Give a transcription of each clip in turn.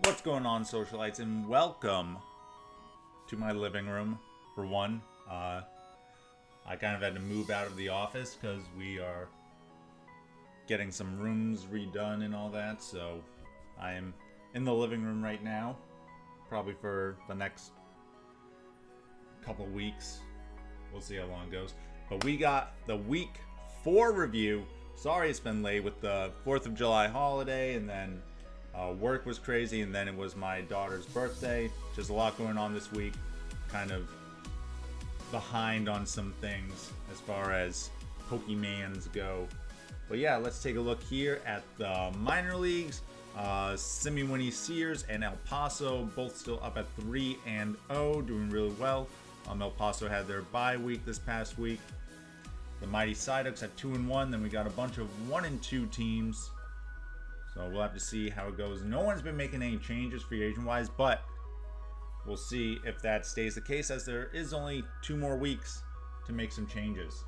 What's going on, socialites, and welcome to my living room. For one, I kind of had to move out of the office because we are getting some rooms redone and all that. So I am in the living room right now, probably for the next couple weeks. We'll see how long it goes. But we got the week 4 review. Sorry it's been late with the 4th of July holiday, and then work was crazy, and then it was my daughter's birthday. Just a lot going on this week. Kind of behind on some things as far as Pokemans go. But yeah, let's take a look here at the minor leagues. Simi Sears and El Paso both still up at 3-0, doing really well. El Paso had their bye week this past week. The Mighty Psyducks at 2-1. Then we got a bunch of 1-2 teams. So we'll have to see how it goes. No one's been making any changes free agent wise, but we'll see if that stays the case, as there is only 2 more weeks to make some changes.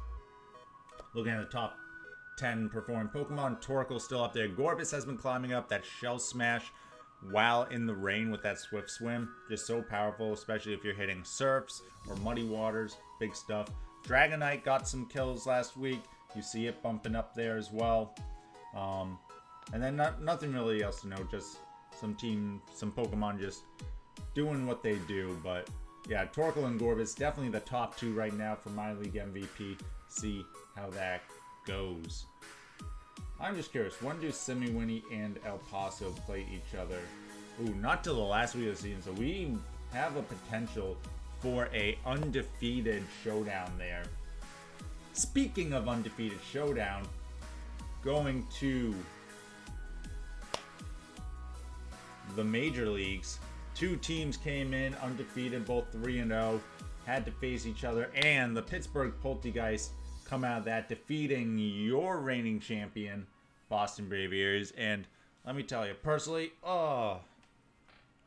Looking at the top 10 performing Pokemon, Torkoal's still up there. Gorbis has been climbing up. That Shell Smash while in the rain with that Swift Swim, just so powerful, especially if you're hitting surfs or muddy waters. Big stuff. Dragonite got some kills last week. You see it bumping up there as well. And then nothing really else to note. Just some Pokemon just doing what they do. But yeah, Torkoal and Gorbis definitely the top 2 right now for my league MVP. See how that goes. I'm just curious, when do Simiwini and El Paso play each other? Ooh, not till the last week of the season, so we have a potential for a undefeated showdown there. Speaking of undefeated showdown, going to the major leagues, 2 teams came in undefeated, both 3-0, had to face each other, and the Pittsburgh Poltergeist come out of that, defeating your reigning champion, Boston Braviers. And let me tell you, personally,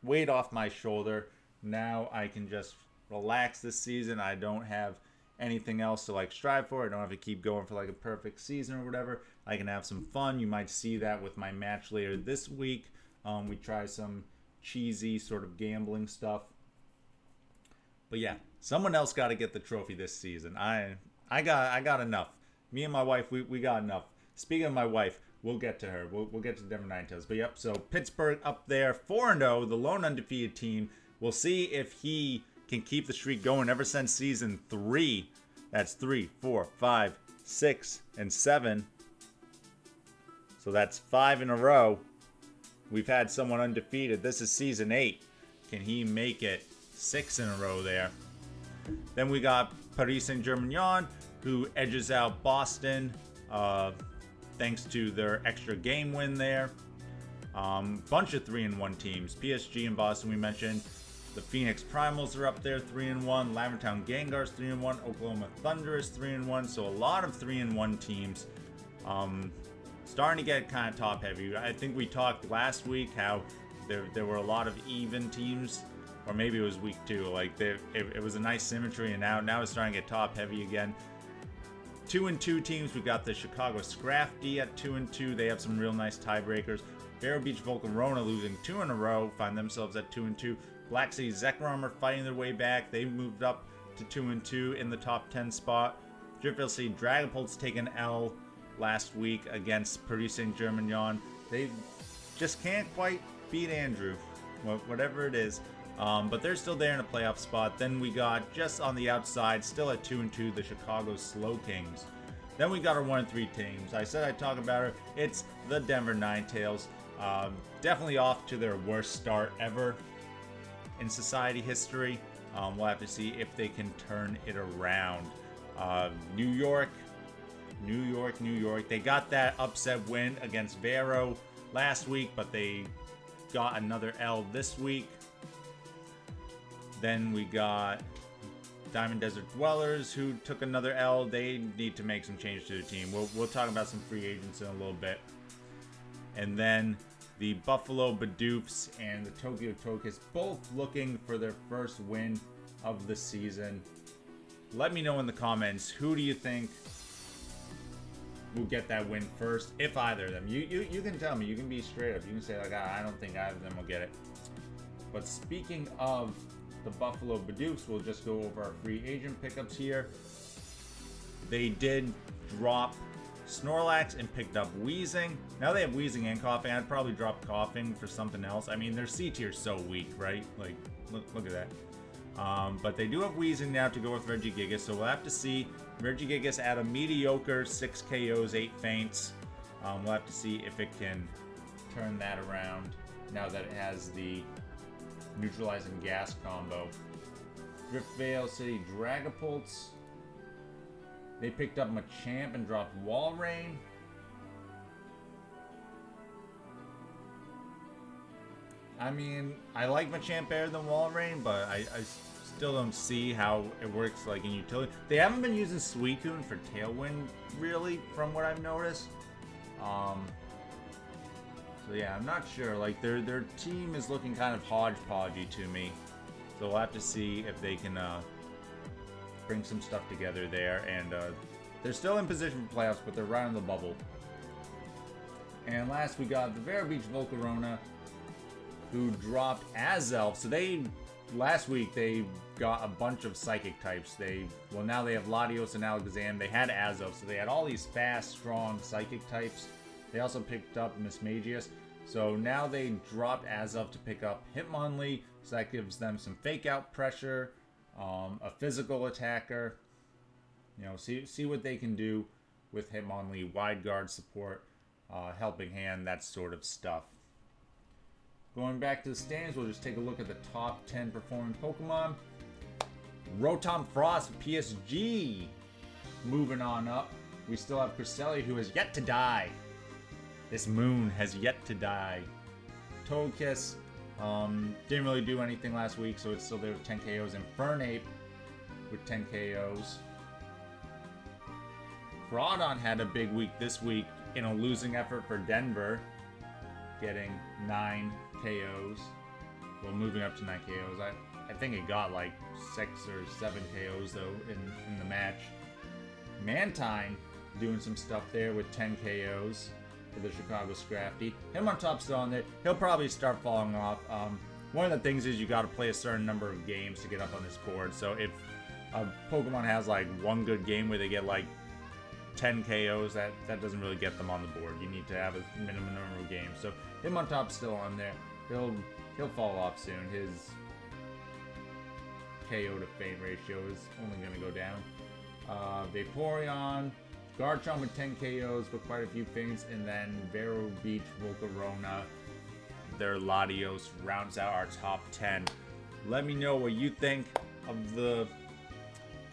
weight off my shoulder. Now I can just relax this season. I don't have anything else to strive for. I don't have to keep going for a perfect season or whatever. I can have some fun. You might see that with my match later this week. We try some cheesy sort of gambling stuff. But yeah, someone else got to get the trophy this season. I got enough. Me and my wife, we got enough. Speaking of my wife, we'll get to her. We'll get to Denver Ninetales. But yep, so Pittsburgh up there, 4-0, the lone undefeated team. We'll see if he can keep the streak going ever since season 3. That's 3, 4, 5, 6, and 7. So that's 5 in a row. We've had someone undefeated. This is season 8. Can he make it 6 in a row there? Then we got Paris Saint-Germain, who edges out Boston thanks to their extra game win there. Bunch of 3-1 teams. PSG and Boston, we mentioned. The Phoenix Primals are up there, 3-1. Lavertown Gengars, 3-1. Oklahoma Thunder is 3-1. So a lot of 3-1 teams. Starting to get kind of top heavy. I think we talked last week how there were a lot of even teams, or maybe it was week 2. It was a nice symmetry, and now it's starting to get top heavy again. 2-2 teams. We've got the Chicago Scrafty at 2-2. They have some real nice tiebreakers. Vera Beach Volcarona losing 2 in a row, find themselves at 2-2. Black City Zekrom are fighting their way back. They moved up to 2-2 in the top 10 spot. Driftville City Dragapult's taken L last week against Paris Saint-Germain. They just can't quite beat Andrew, whatever it is. But they're still there in a playoff spot. Then we got, just on the outside, still at 2-2, the Chicago Slow Kings. Then we got our 1-3 teams. I said I'd talk about her. It's the Denver Ninetales. Definitely off to their worst start ever in society history. We'll have to see if they can turn it around. New York. They got that upset win against Vero last week, but they got another L this week. Then we got Diamond Desert Dwellers, who took another L. They need to make some change to their team. We'll talk about some free agents in a little bit. And then the Buffalo Bidoofs and the Tokyo Tokus both looking for their first win of the season. Let me know in the comments, who do you think will get that win first, if either of them. You can tell me. You can be straight up. You can say, like, I don't think either of them will get it. But speaking of the Buffalo Badukes, we'll just go over our free agent pickups here. They did drop Snorlax and picked up Wheezing. Now they have Wheezing and Coughing. I'd probably drop Coughing for something else. I mean, their C tier's so weak, right? Like, look at that. But they do have Wheezing now to go with Regigigas, so we'll have to see. Regigigas at a mediocre 6 KOs, 8 feints. We'll have to see if it can turn that around now that it has the neutralizing gas combo. Driftvale City Dragapults. They picked up Machamp and dropped Walrein. I mean, I like Machamp better than Walrein, but I still don't see how it works like in utility. They haven't been using Suicune for Tailwind, really, from what I've noticed. So yeah, I'm not sure. Like, their team is looking kind of hodgepodgey to me. So we'll have to see if they can bring some stuff together there. And they're still in position for playoffs, but they're right on the bubble. And last we got the Vera Beach Volcarona, who dropped Azelf. So last week they got a bunch of psychic types. Now they have Latios and Alakazam. They had Azelf, so they had all these fast, strong psychic types. They also picked up Mismagius. So now they dropped Azelf to pick up Hitmonlee, so that gives them some fake out pressure, a physical attacker. You know, see what they can do with Hitmonlee, wide guard support, helping hand, that sort of stuff. Going back to the standings, we'll just take a look at the top 10 performing Pokemon. Rotom Frost, PSG, moving on up. We still have Cresselia, who has yet to die. This moon has yet to die. Togekiss didn't really do anything last week, so it's still there with 10 KOs. And Fernape with 10 KOs. Groudon had a big week this week in a losing effort for Denver, getting 9 KOs. Well, moving up to 9 KOs. I think it got like 6 or 7 KOs though in the match. Mantine doing some stuff there with 10 KOs for the Chicago Scrafty. Him on top still on there. He'll probably start falling off. One of the things is you got to play a certain number of games to get up on this board. So if a Pokemon has like one good game where they get like 10 KOs, that doesn't really get them on the board. You need to have a minimum number of games. So him on top still on there. He'll fall off soon. His KO to fame ratio is only going to go down. Vaporeon, Garchomp with 10 KOs but quite a few things, and then Vera Beach Volcarona, their Latios rounds out our top 10. Let me know what you think of the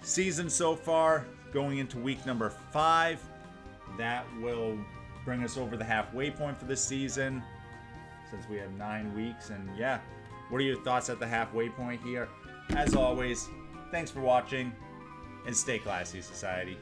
season so far, going into week number 5. That will bring us over the halfway point for this season, since we have 9 weeks. And yeah, what are your thoughts at the halfway point here? As always, thanks for watching, and stay classy, society.